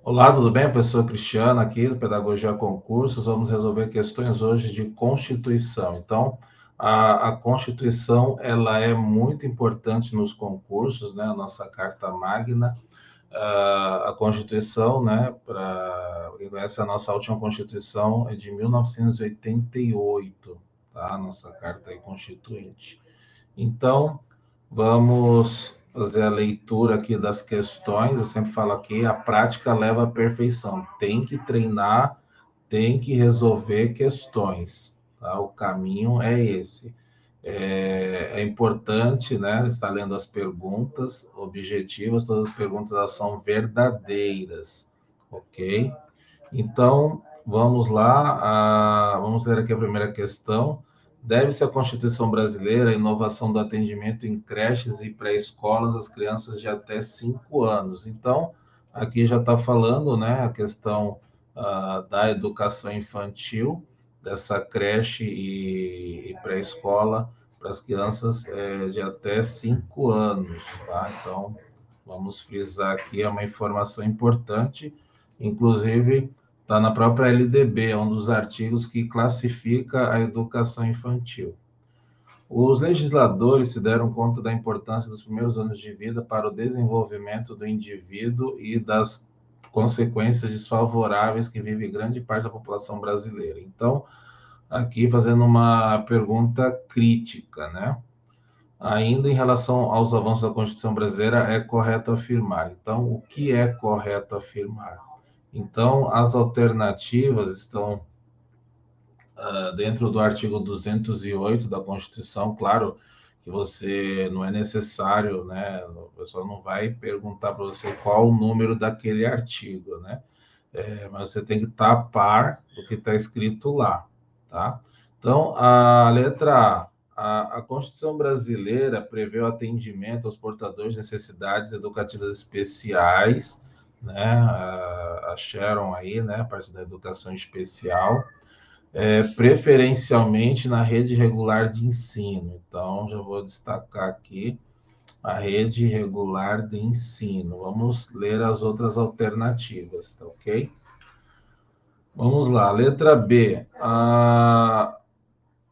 Olá, tudo bem? Professor Cristiano aqui do Pedagogia Concursos. Vamos resolver questões hoje de Constituição. Então, a Constituição ela é muito importante nos concursos, né? A nossa Carta Magna, a Constituição, né? Essa é a nossa última Constituição, é de 1988, tá? Nossa Carta aí Constituinte. Então, vamos fazer a leitura aqui das questões. Eu sempre falo aqui, a prática leva à perfeição. Tem que treinar, tem que resolver questões. Tá? O caminho é esse. É importante, né, estar lendo as perguntas objetivas. Todas as perguntas elas são verdadeiras, ok? Então, vamos lá, vamos ler aqui a primeira questão. Deve-se à Constituição Brasileira a inovação do atendimento em creches e pré-escolas às crianças de até 5 anos. Então, aqui já está falando, né, a questão da educação infantil, dessa creche e pré-escola para as crianças de até 5 anos. Tá? Então, vamos frisar aqui, é uma informação importante, inclusive está na própria LDB, é um dos artigos que classifica a educação infantil. Os legisladores se deram conta da importância dos primeiros anos de vida para o desenvolvimento do indivíduo e das consequências desfavoráveis que vive grande parte da população brasileira. Então, aqui fazendo uma pergunta crítica, né? Ainda em relação aos avanços da Constituição brasileira, é correto afirmar. Então, o que é correto afirmar? Então, as alternativas estão dentro do artigo 208 da Constituição. Claro que você não é necessário, né? O pessoal não vai perguntar para você qual o número daquele artigo, né? Mas você tem que estar a par do que está escrito lá, tá? Então, a letra a Constituição brasileira prevê o atendimento aos portadores de necessidades educativas especiais, né? A Sharon aí, né? A parte da educação especial, preferencialmente na rede regular de ensino. Então, já vou destacar aqui a rede regular de ensino. Vamos ler as outras alternativas, tá ok? Vamos lá, letra B.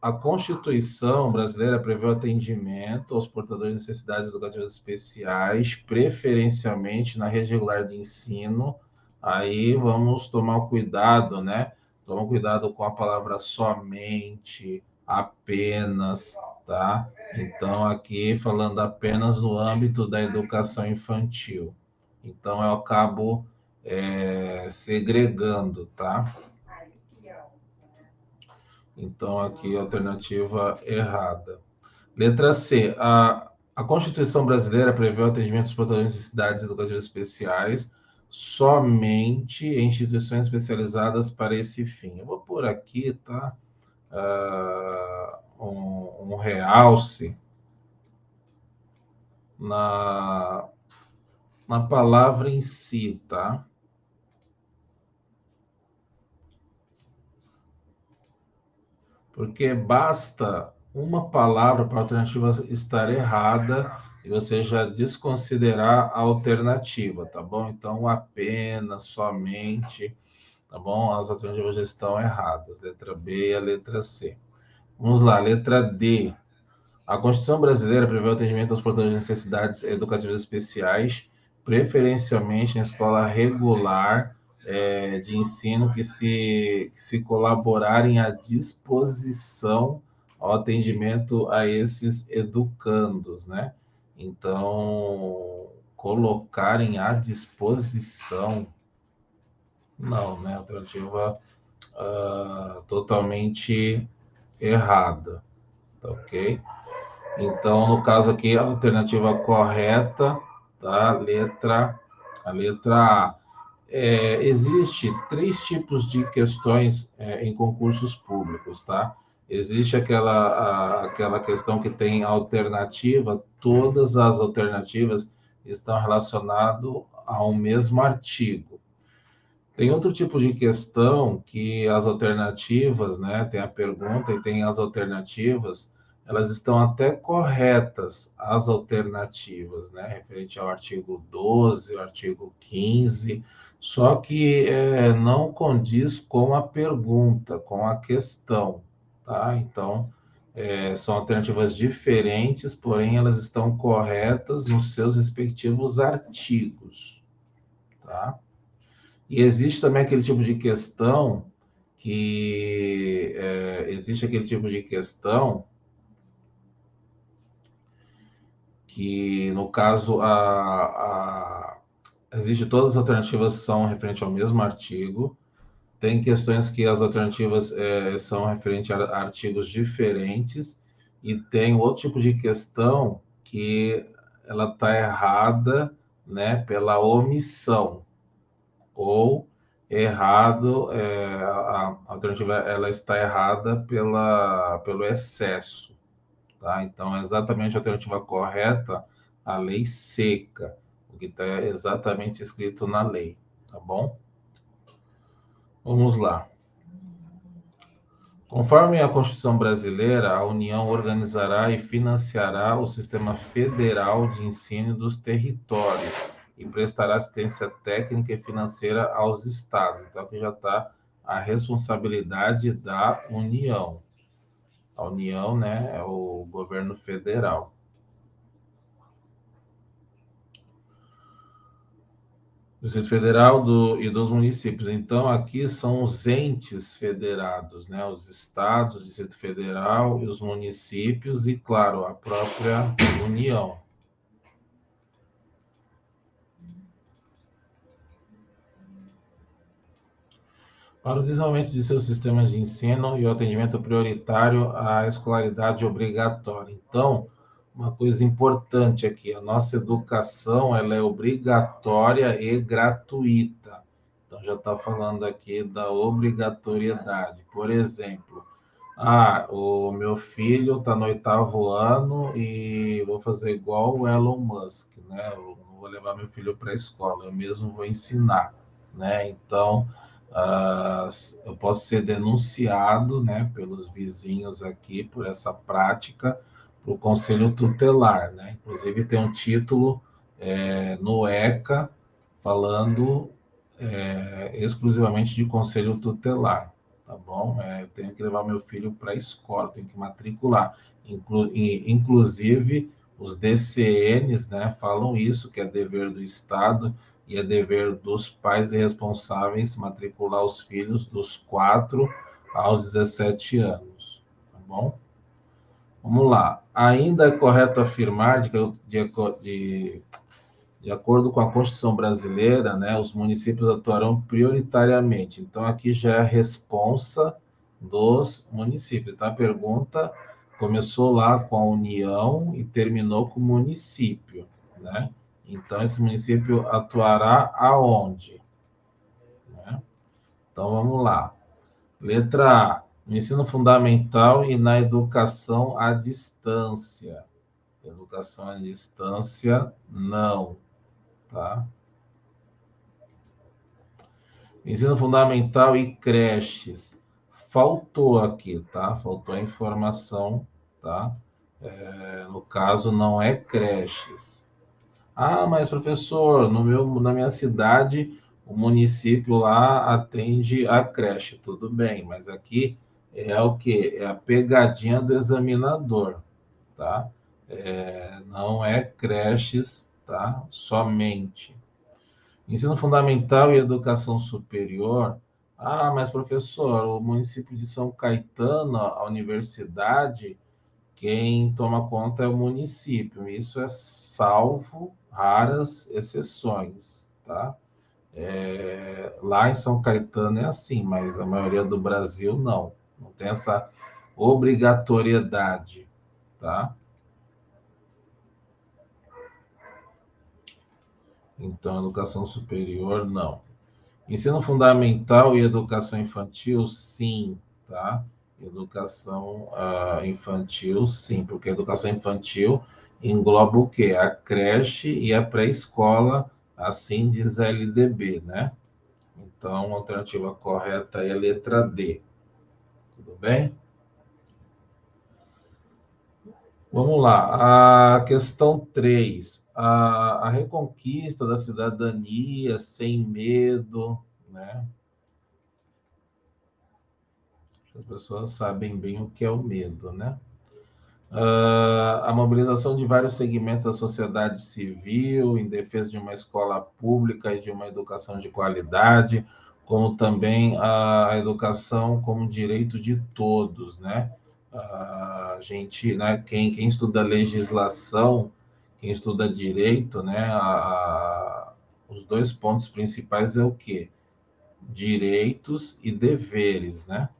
A Constituição brasileira prevê o atendimento aos portadores de necessidades educativas especiais, preferencialmente na rede regular de ensino. Aí vamos tomar cuidado, né? Toma cuidado com a palavra somente, apenas, tá? Então, aqui falando apenas no âmbito da educação infantil. Então, eu acabo segregando, tá? Então, aqui a alternativa errada. Letra C. A Constituição brasileira prevê o atendimento dos portadores de necessidades educativas especiais somente em instituições especializadas para esse fim. Eu vou pôr aqui, tá? Um realce na, na palavra em si, tá? Porque basta uma palavra para a alternativa estar errada e você já desconsiderar a alternativa, tá bom? Então, apenas, somente, tá bom? As alternativas já estão erradas, letra B e a letra C. Vamos lá, letra D. A Constituição brasileira prevê o atendimento aos portadores de necessidades educativas especiais, preferencialmente na escola regular de ensino que se colaborarem à disposição ao atendimento a esses educandos, né? Então, colocarem à disposição, não, né? Alternativa totalmente errada, tá ok? Então, no caso aqui, a alternativa correta, tá? A letra A. Existe três tipos de questões em concursos públicos, tá? Existe aquela questão que tem alternativa, todas as alternativas estão relacionadas ao mesmo artigo. Tem outro tipo de questão que as alternativas, né? Tem a pergunta e tem as alternativas, elas estão até corretas, as alternativas, né? Referente ao artigo 12, ao artigo 15, só que não condiz com a pergunta, com a questão, tá? Então, são alternativas diferentes, porém elas estão corretas nos seus respectivos artigos, tá? E existe também aquele tipo de questão existe aquele tipo de questão que, no caso, existe todas as alternativas são referentes ao mesmo artigo. Tem questões que as alternativas são referentes a artigos diferentes e tem outro tipo de questão que ela está errada, né, pela omissão ou errado, a alternativa ela está errada pelo excesso, tá? Então, é exatamente a alternativa correta, a lei seca, o que está exatamente escrito na lei, tá bom? Vamos lá. Conforme a Constituição Brasileira, a União organizará e financiará o sistema federal de ensino dos territórios e prestará assistência técnica e financeira aos estados. Então, aqui já está a responsabilidade da União. A União, né, é o governo federal. Do Distrito Federal e dos municípios. Então, aqui são os entes federados, né? Os estados, o Distrito Federal e os municípios, e, claro, a própria União. Para o desenvolvimento de seus sistemas de ensino e o atendimento prioritário à escolaridade obrigatória. Então, uma coisa importante aqui, a nossa educação ela é obrigatória e gratuita. Então, já está falando aqui da obrigatoriedade. Por exemplo, o meu filho está no 8º ano e vou fazer igual o Elon Musk, né? Eu não vou levar meu filho para a escola, eu mesmo vou ensinar, né? Então, eu posso ser denunciado, né, pelos vizinhos aqui por essa prática para o Conselho Tutelar, né? Inclusive tem um título no ECA falando exclusivamente de Conselho Tutelar, tá bom? Eu tenho que levar meu filho para a escola, tenho que matricular. Inclusive, os DCNs, né, falam isso, que é dever do Estado e é dever dos pais e responsáveis matricular os filhos dos 4 aos 17 anos, tá bom? Vamos lá. Ainda é correto afirmar de acordo com a Constituição brasileira, né, os municípios atuarão prioritariamente. Então, aqui já é a responsa dos municípios. Então, a pergunta começou lá com a União e terminou com o município, né? Então, esse município atuará aonde? Né? Então, vamos lá. Letra A, no ensino fundamental e na educação à distância. Educação à distância, não, tá? Ensino fundamental e creches. Faltou aqui, tá? Faltou a informação, tá? No caso, não é creches. Mas professor, na minha cidade, o município lá atende a creche. Tudo bem, mas aqui é o quê? É a pegadinha do examinador, tá? Não é creches, tá? Somente. Ensino fundamental e educação superior. Mas professor, o município de São Caetano, a universidade, quem toma conta é o município. Isso é salvo raras exceções, tá? Lá em São Caetano é assim, mas a maioria do Brasil não. Não tem essa obrigatoriedade, tá? Então, educação superior, não. Ensino fundamental e educação infantil, sim, tá? Educação infantil, sim, porque a educação infantil engloba o quê? A creche e a pré-escola, assim diz a LDB, né? Então, a alternativa correta é a letra D. Tudo bem? Vamos lá, a questão 3, a reconquista da cidadania sem medo, né? As pessoas sabem bem o que é o medo, né? A mobilização de vários segmentos da sociedade civil em defesa de uma escola pública e de uma educação de qualidade, como também a educação como direito de todos, né? A gente, né, quem estuda legislação, quem estuda direito, né, os dois pontos principais é o quê? Direitos e deveres, né?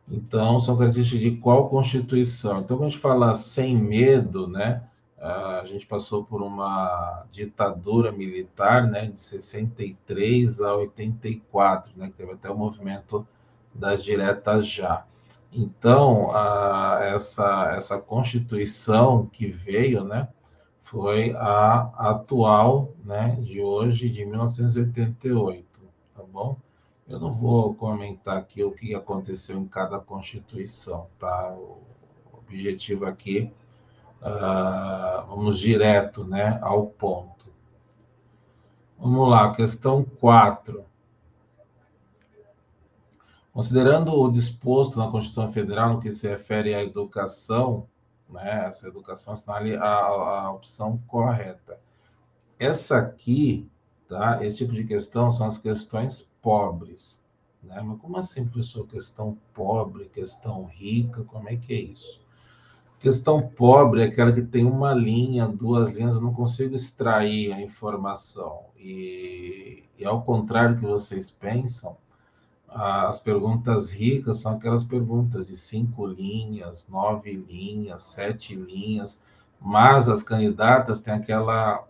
Então, são características de qual Constituição? Então, quando a gente fala sem medo, né? A gente passou por uma ditadura militar, né? De 63 a 84, né? Que teve até o movimento das diretas já. Então, essa Constituição que veio, né? Foi a atual, né? De hoje, de 1988, tá bom? Eu não vou comentar aqui o que aconteceu em cada Constituição, tá? O objetivo aqui, vamos direto, né, ao ponto. Vamos lá, questão 4. Considerando o disposto na Constituição Federal no que se refere à educação, né, essa educação assinale a opção correta. Essa aqui, tá? Esse tipo de questão são as questões pobres, né? Mas como assim, professor? Questão pobre, questão rica, como é que é isso? Questão pobre é aquela que tem uma linha, duas linhas, eu não consigo extrair a informação. E ao contrário do que vocês pensam, as perguntas ricas são aquelas perguntas de 5 linhas, 9 linhas, 7 linhas, mas as candidatas têm aquela,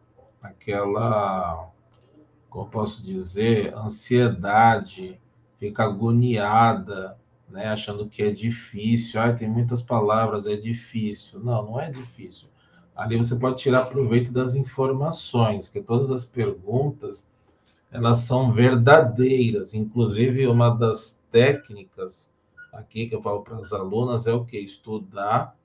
como posso dizer, ansiedade, fica agoniada, né, achando que é difícil. Ah, tem muitas palavras, é difícil. Não, não é difícil. Ali você pode tirar proveito das informações, que todas as perguntas elas são verdadeiras. Inclusive, uma das técnicas aqui que eu falo para as alunas é o que? Estudar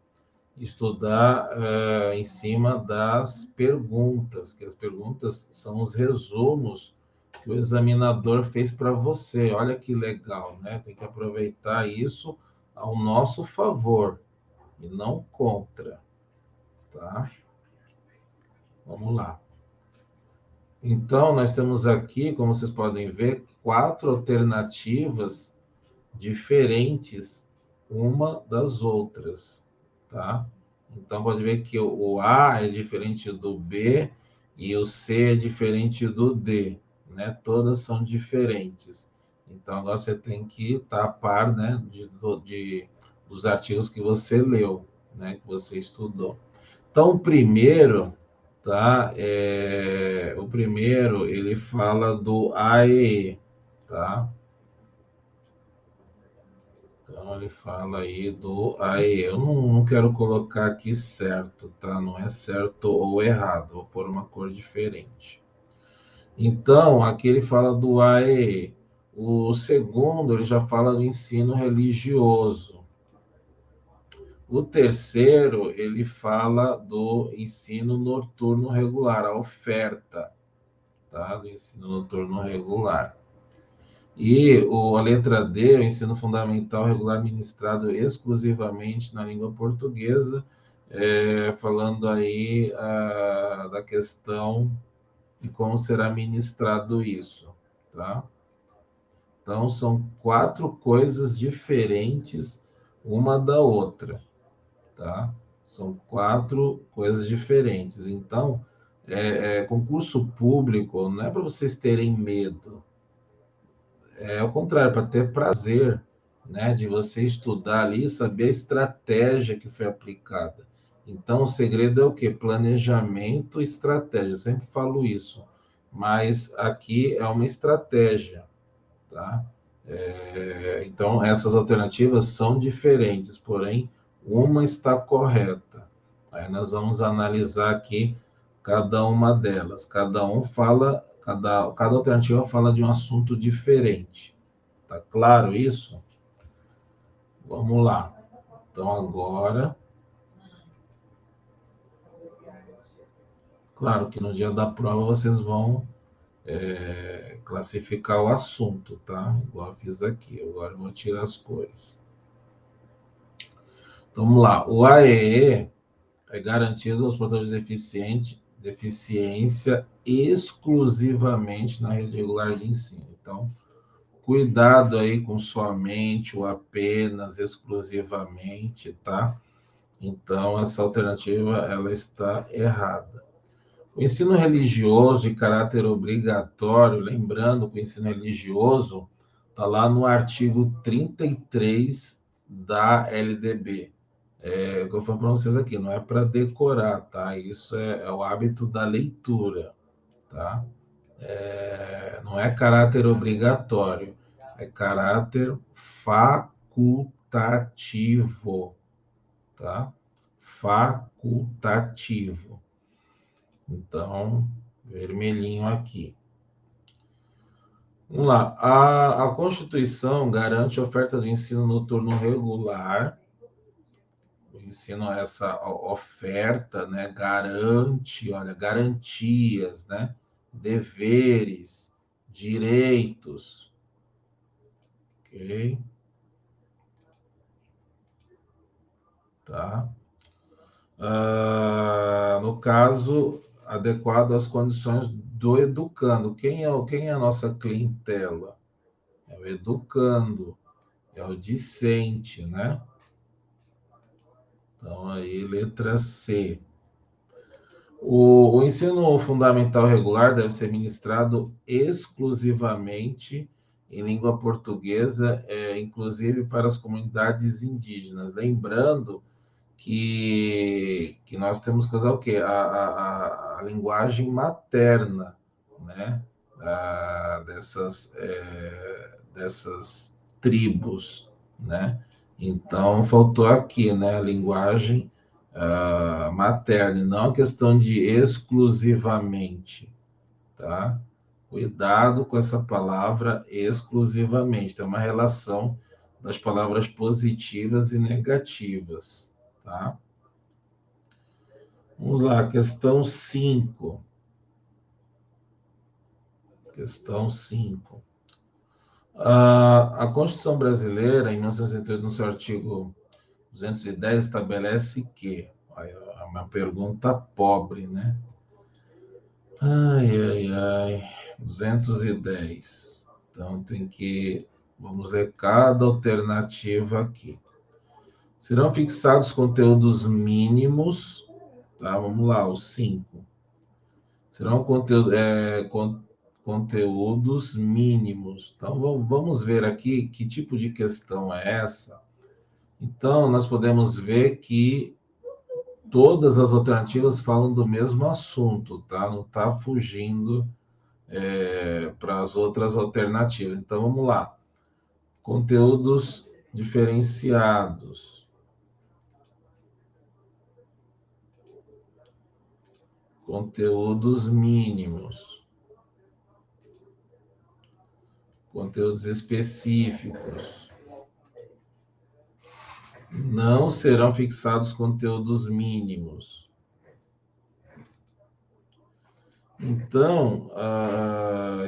em cima das perguntas, que as perguntas são os resumos que o examinador fez para você. Olha que legal, né? Tem que aproveitar isso ao nosso favor e não contra, tá? Vamos lá. Então, nós temos aqui, como vocês podem ver, 4 alternativas diferentes uma das outras, tá? Então, pode ver que o A é diferente do B e o C é diferente do D, né? Todas são diferentes. Então, agora você tem que estar a par, né, dos artigos que você leu, né, que você estudou. Então, tá? O primeiro, ele fala do AEE, tá? Então, ele fala aí do AEE. Eu não quero colocar aqui certo, tá? Não é certo ou errado, vou pôr uma cor diferente. Então, aqui ele fala do AEE. O segundo, ele já fala do ensino religioso. O terceiro, ele fala do ensino noturno regular, a oferta, tá? Do ensino noturno regular. E a letra D, o ensino fundamental regular ministrado exclusivamente na língua portuguesa, falando aí da questão de como será ministrado isso, tá? Então, são 4 coisas diferentes uma da outra, tá? São 4 coisas diferentes. Então, concurso público não é para vocês terem medo, é ao contrário, para ter prazer, né, de você estudar ali e saber a estratégia que foi aplicada. Então, o segredo é o quê? Planejamento e estratégia. Eu sempre falo isso, mas aqui é uma estratégia, tá? Então, essas alternativas são diferentes, porém, uma está correta. Aí nós vamos analisar aqui cada uma delas. Cada alternativa fala de um assunto diferente. Tá claro isso? Vamos lá. Então, agora. Claro que no dia da prova vocês vão classificar o assunto, tá? Igual eu fiz aqui. Agora eu vou tirar as cores. Então, vamos lá. O AEE é garantido aos portadores de deficiência exclusivamente na rede regular de ensino. Então, cuidado aí com somente ou apenas, exclusivamente, tá? Então, essa alternativa, ela está errada. O ensino religioso de caráter obrigatório, lembrando que o ensino religioso está lá no artigo 33 da LDB. É o que eu falo para vocês aqui, não é para decorar, tá? Isso é o hábito da leitura, tá? Não é caráter obrigatório, é caráter facultativo, tá? Facultativo. Então, vermelhinho aqui. Vamos lá. A Constituição garante a oferta do ensino noturno regular. O ensino, essa oferta, né, garante, olha, garantias, né, deveres, direitos, ok? Tá? No caso, adequado às condições do educando. Quem é a nossa clientela? É o educando, é o discente, né? Então, aí, letra C. O ensino fundamental regular deve ser ministrado exclusivamente em língua portuguesa, inclusive para as comunidades indígenas. Lembrando que nós temos que usar o quê? A linguagem materna, né? Dessas tribos, né? Então, faltou aqui, né? A linguagem materna, não a questão de exclusivamente, tá? Cuidado com essa palavra exclusivamente, tem uma relação das palavras positivas e negativas, tá? Vamos lá, questão 5. Questão 5. A Constituição Brasileira, em 1988, no seu artigo 210, estabelece que, é uma pergunta pobre, né? Ai, ai, ai, 210. Então, vamos ler cada alternativa aqui. Serão fixados conteúdos mínimos, tá? Vamos lá, os 5. Serão conteúdos mínimos. Então, vamos ver aqui que tipo de questão é essa. Então, nós podemos ver que todas as alternativas falam do mesmo assunto, tá? Não está fugindo para as outras alternativas. Então, vamos lá. Conteúdos diferenciados. Conteúdos mínimos. Conteúdos específicos. Não serão fixados conteúdos mínimos. Então,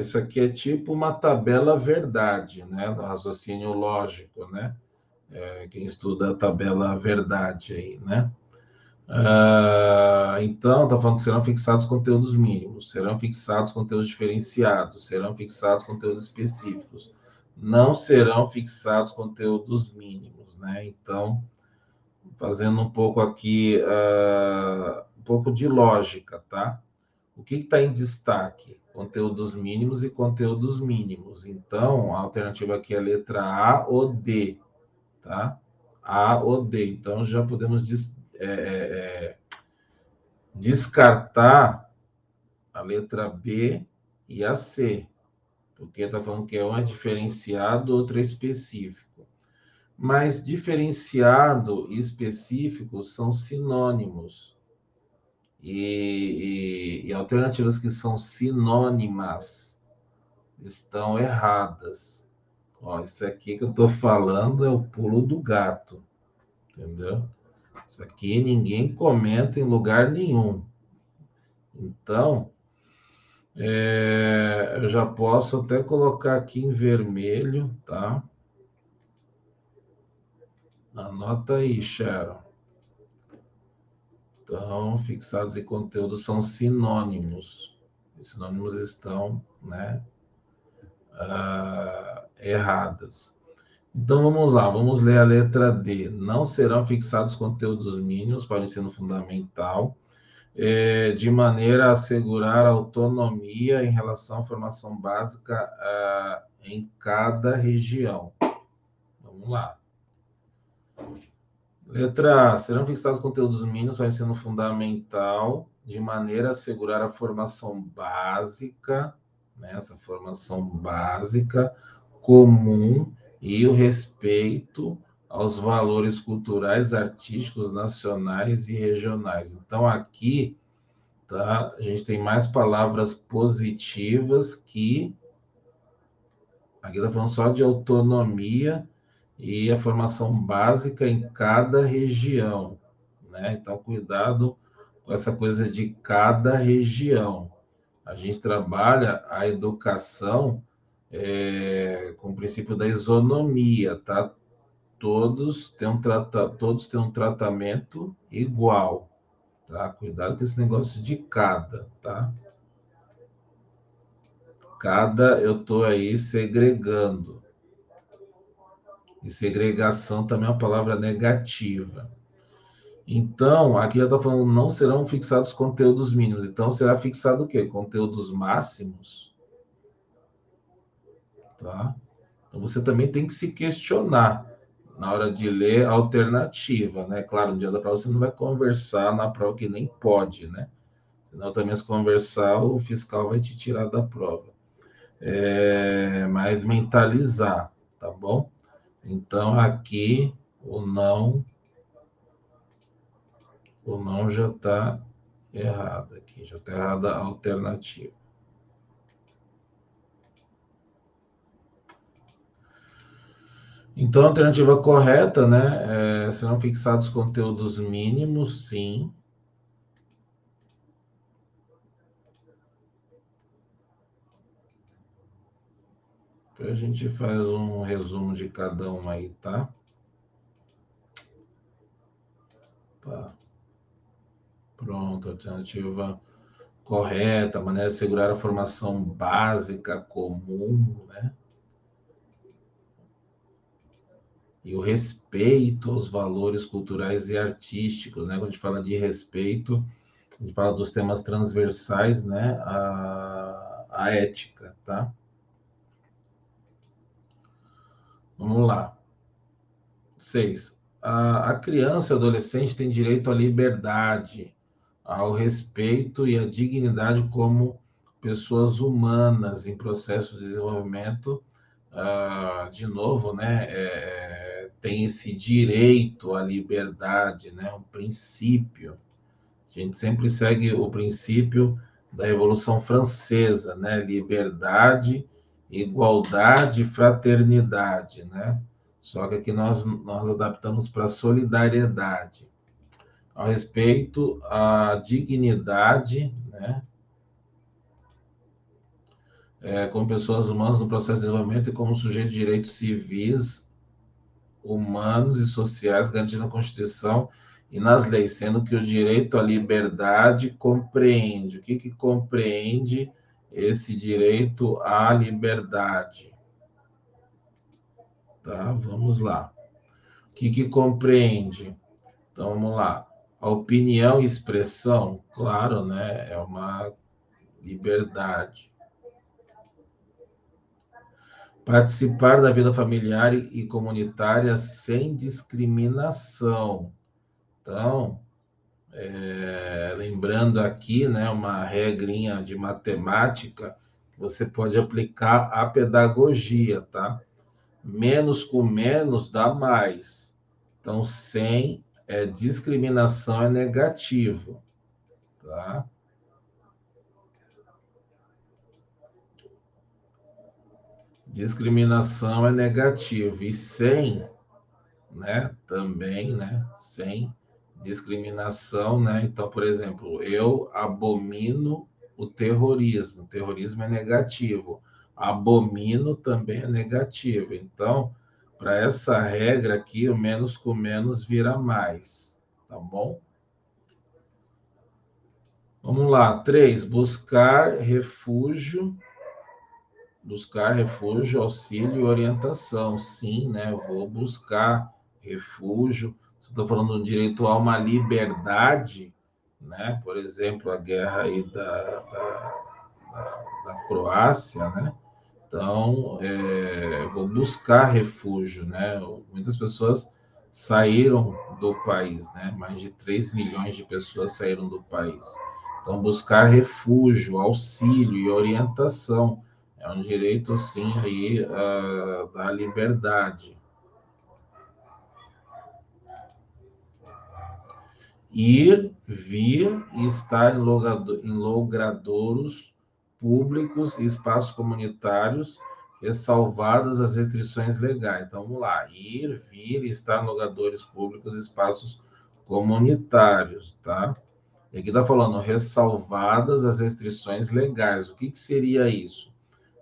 isso aqui é tipo uma tabela verdade, né? Do raciocínio lógico, né? Quem estuda a tabela verdade aí, né? Então, está falando que serão fixados conteúdos mínimos, serão fixados conteúdos diferenciados, serão fixados conteúdos específicos, não serão fixados conteúdos mínimos, né? Então, fazendo um pouco aqui, um pouco de lógica, tá? O que está em destaque? Conteúdos mínimos e conteúdos mínimos. Então, a alternativa aqui é a letra A ou D, tá? A ou D. Então, já podemos descartar a letra B e a C, porque está falando que um é diferenciado, outro é específico. Mas diferenciado e específico são sinônimos. E alternativas que são sinônimas estão erradas. Ó, isso aqui que eu estou falando é o pulo do gato, entendeu? Isso aqui ninguém comenta em lugar nenhum. Então, eu já posso até colocar aqui em vermelho, tá? Anota aí, Sharon. Então, fixados e conteúdos são sinônimos. Os sinônimos estão, né, erradas. Então, vamos lá, vamos ler a letra D. Não serão fixados conteúdos mínimos para o ensino fundamental, de maneira a assegurar autonomia em relação à formação básica em cada região. Vamos lá. Letra A. Serão fixados conteúdos mínimos para o ensino fundamental, de maneira a assegurar a formação básica, né, essa formação básica comum e o respeito aos valores culturais, artísticos, nacionais e regionais. Então, aqui, tá, a gente tem mais palavras positivas que... Aqui está falando só de autonomia e a formação básica em cada região, né? Então, cuidado com essa coisa de cada região. A gente trabalha a educação com o princípio da isonomia, tá? Todos têm um tratamento igual, tá? Cuidado com esse negócio de cada, tá? Cada eu estou aí segregando. E segregação também é uma palavra negativa. Então, aqui já está falando, não serão fixados conteúdos mínimos. Então, será fixado o quê? Conteúdos máximos? Tá? Então, você também tem que se questionar na hora de ler a alternativa, né? Claro, no dia da prova você não vai conversar na prova que nem pode, né? Senão também se conversar, o fiscal vai te tirar da prova. Mas mentalizar, tá bom? Então, aqui, o não já está errado aqui, já está errada a alternativa. Então, a alternativa correta, né? Serão fixados conteúdos mínimos, sim. A gente faz um resumo de cada um aí, tá? Pronto, alternativa correta, maneira de assegurar a formação básica comum, né? E o respeito aos valores culturais e artísticos, né? Quando a gente fala de respeito, a gente fala dos temas transversais, né? A ética, tá? Vamos lá. 6. A criança e o adolescente têm direito à liberdade, ao respeito e à dignidade como pessoas humanas em processo de desenvolvimento. De novo, né? Tem esse direito à liberdade, né? Um princípio. A gente sempre segue o princípio da Revolução Francesa, né? Liberdade, igualdade, fraternidade, né? Só que aqui nós adaptamos para solidariedade, ao respeito à dignidade, né? Como pessoas humanas no processo de desenvolvimento e como sujeito de direitos civis, humanos e sociais garantidos na Constituição e nas leis, sendo que o direito à liberdade compreende. O que compreende esse direito à liberdade? Tá? Vamos lá. O que compreende? Então, vamos lá. A opinião e expressão, claro, né? É uma liberdade. Participar da vida familiar e comunitária sem discriminação. Então, lembrando aqui, né, uma regrinha de matemática que você pode aplicar à pedagogia, tá? Menos com menos dá mais. Então, sem discriminação é negativo, tá? Discriminação é negativo. E sem, né, também, né, sem discriminação, né? Então, por exemplo, eu abomino o terrorismo. O terrorismo é negativo. Abomino também é negativo. Então, para essa regra aqui, o menos com menos vira mais, tá bom? Vamos lá. 3, buscar refúgio, auxílio e orientação. Sim, né? Eu vou buscar refúgio. Se eu estou falando do direito a uma liberdade, né? Por exemplo, a guerra aí da Croácia, né? Então, eu vou buscar refúgio, né? Muitas pessoas saíram do país, né? Mais de 3 milhões de pessoas saíram do país. Então, buscar refúgio, auxílio e orientação é um direito, sim, aí, da liberdade. Ir, vir e estar em logradouros públicos e espaços comunitários, ressalvadas as restrições legais. Então, vamos lá. Ir, vir e estar em logradouros públicos e espaços comunitários, tá? E aqui está falando ressalvadas as restrições legais. O que seria isso?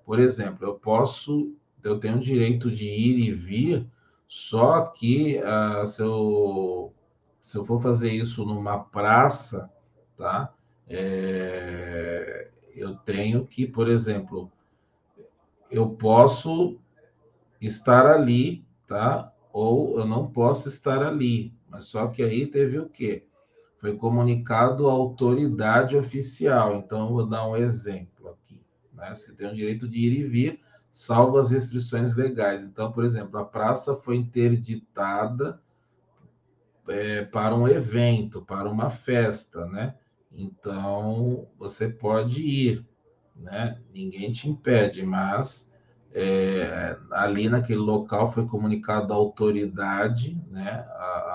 Por exemplo, eu tenho o direito de ir e vir, só que se eu for fazer isso numa praça, tá? Eu tenho que, por exemplo, eu posso estar ali, tá? Ou eu não posso estar ali. Mas só que aí teve o quê? Foi comunicado à autoridade oficial. Então, eu vou dar um exemplo aqui, né? Você tem o direito de ir e vir, salvo as restrições legais. Então, por exemplo, a praça foi interditada para um evento, para uma festa, né? Então, você pode ir, né? Ninguém te impede, mas ali naquele local foi comunicado à autoridade, né?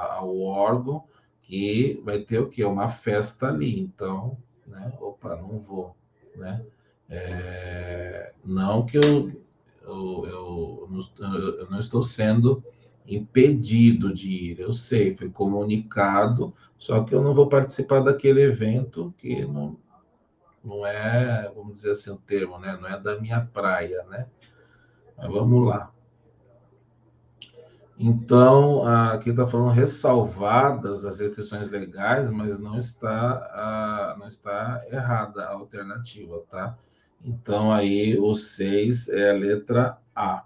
Ao órgão, que vai ter o quê? Uma festa ali. Então, né? Opa, não vou, né? Não que eu não estou sendo impedido de ir, eu sei, foi comunicado, só que eu não vou participar daquele evento que não é, vamos dizer assim o termo, né? Não é da minha praia, né? Mas vamos lá. Então, aqui está falando ressalvadas as restrições legais, mas não está errada a alternativa, tá? Então, aí o 6 é a letra A.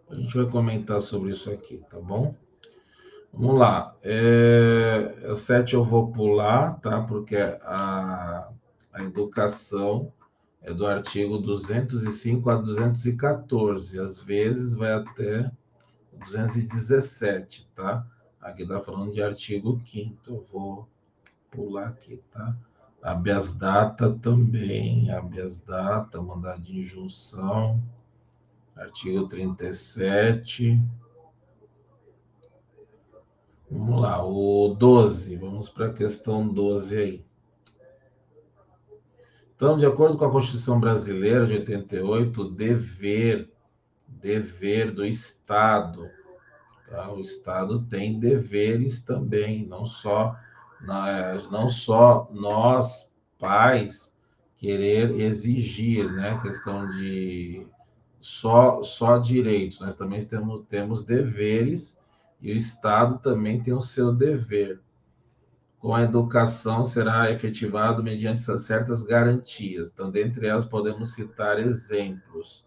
A gente vai comentar sobre isso aqui, tá bom? Vamos lá. A 7 eu vou pular, tá? Porque a educação é do artigo 205 a 214. Às vezes vai até 217, tá? Aqui está falando de artigo 5º. Eu vou pular aqui, tá? Habeas data também. Habeas data, mandado de injunção. Artigo 37. Vamos lá, o 12. Vamos para a questão 12 aí. Então, de acordo com a Constituição Brasileira de 88, o dever do Estado, tá? O Estado tem deveres também, não só nós, pais, querer exigir, né? Questão de só direitos, nós também temos deveres e o Estado também tem o seu dever. Com a educação será efetivado mediante certas garantias. Então, dentre elas, podemos citar exemplos.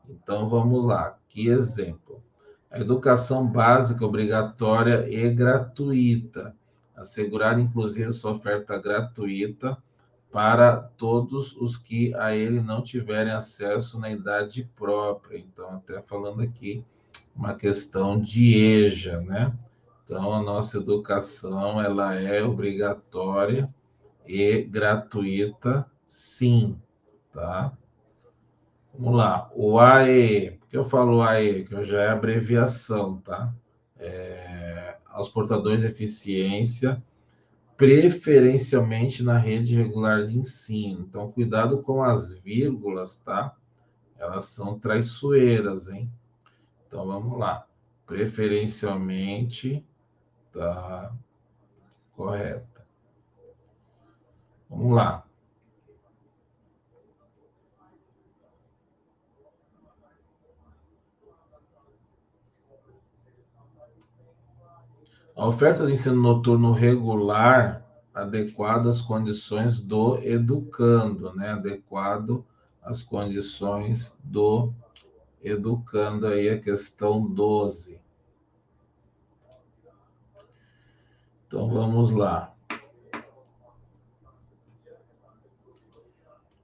Então, vamos lá. Que exemplo? A educação básica obrigatória e gratuita. Assegurar, inclusive, sua oferta gratuita para todos os que a ele não tiverem acesso na idade própria. Então, até falando aqui uma questão de EJA, né? Então, a nossa educação, ela é obrigatória e gratuita, sim, tá? Vamos lá, o AE, por que eu falo AE? Que já é abreviação, tá? Aos portadores de deficiência, preferencialmente na rede regular de ensino. Então, cuidado com as vírgulas, tá? Elas são traiçoeiras, hein? Então, vamos lá. Preferencialmente, tá correta. Vamos lá. A oferta de ensino noturno regular, adequado às condições do educando, né? Adequado às condições do educando, aí a questão 12. Então, vamos lá.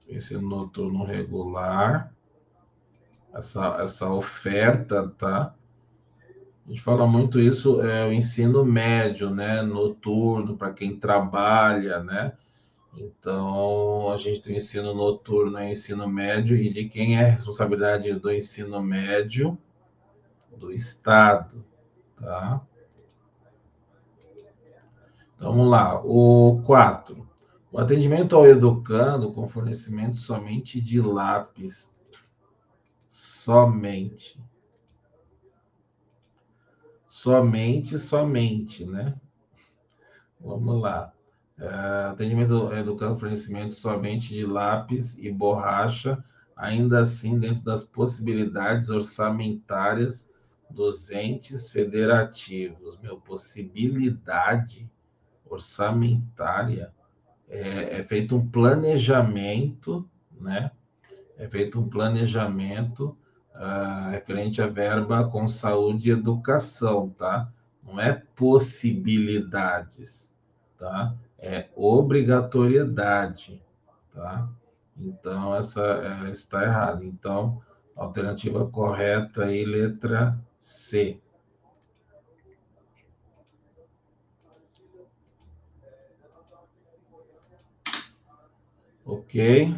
Ensino noturno regular, essa oferta, tá? A gente fala muito isso, o ensino médio, né? Noturno, para quem trabalha, né? Então, a gente tem o ensino noturno e ensino médio, e de quem é a responsabilidade do ensino médio? Do Estado, tá? Então, vamos lá. O 4. O atendimento ao educando com fornecimento somente de lápis. Somente. Somente, né? Vamos lá. Atendimento educando fornecimento somente de lápis e borracha, ainda assim dentro das possibilidades orçamentárias dos entes federativos. Meu, possibilidade orçamentária é feito um planejamento, né? É feito um planejamento referente à verba com saúde e educação, tá? Não é possibilidades, tá? É obrigatoriedade, tá? Então, essa está errada. Então, alternativa correta aí, letra C. Ok?